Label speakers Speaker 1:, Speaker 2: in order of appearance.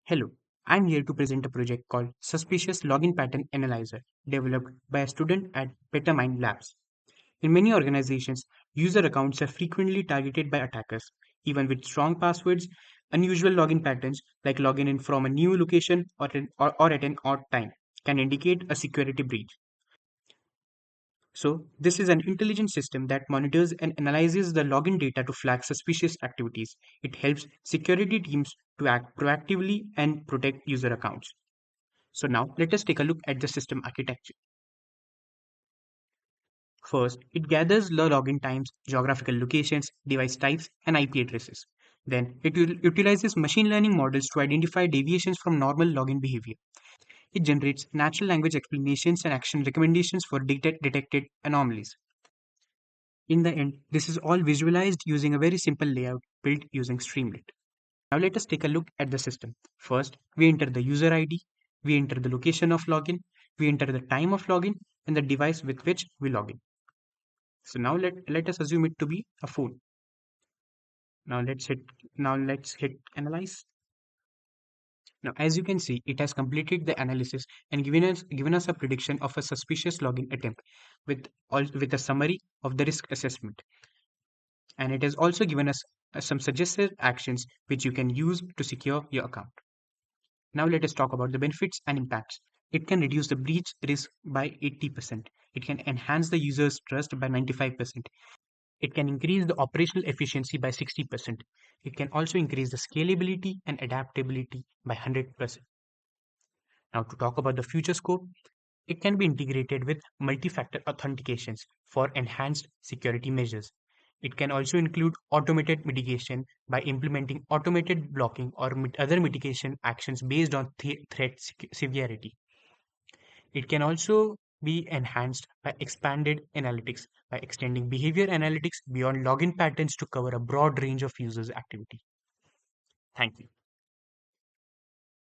Speaker 1: Hello, I'm here to present a project called Suspicious Login Pattern Analyzer, developed by a student at BetterMind Labs. In many organizations, user accounts are frequently targeted by attackers. Even with strong passwords, unusual login patterns, like logging in from a new location or at an odd time, can indicate a security breach. So, this is an intelligent system that monitors and analyzes the login data to flag suspicious activities. It helps security teams to act proactively and protect user accounts. So now let us take a look at the system architecture. First, it gathers the login times, geographical locations, device types, and IP addresses. Then, it utilizes machine learning models to identify deviations from normal login behavior. It generates natural language explanations and action recommendations for detected anomalies. In the end, this is all visualized using a very simple layout built using Streamlit. Now let us take a look at the system. First, we enter the user ID, we enter the location of login, we enter the time of login, and the device with which we log in. So now let us assume it to be a phone. Now let's hit analyze. Now as you can see, it has completed the analysis and given us a prediction of a suspicious login attempt with a summary of the risk assessment. And it has also given us some suggested actions which you can use to secure your account. Now let us talk about the benefits and impacts. It can reduce the breach risk by 80%. It can enhance the user's trust by 95%. It can increase the operational efficiency by 60%. It can also increase the scalability and adaptability by 100%. Now to talk about the future scope, it can be integrated with multi-factor authentications for enhanced security measures. It can also include automated mitigation by implementing automated blocking or other mitigation actions based on threat severity. It can also be enhanced by expanded analytics by extending behavior analytics beyond login patterns to cover a broad range of users' activity. Thank you.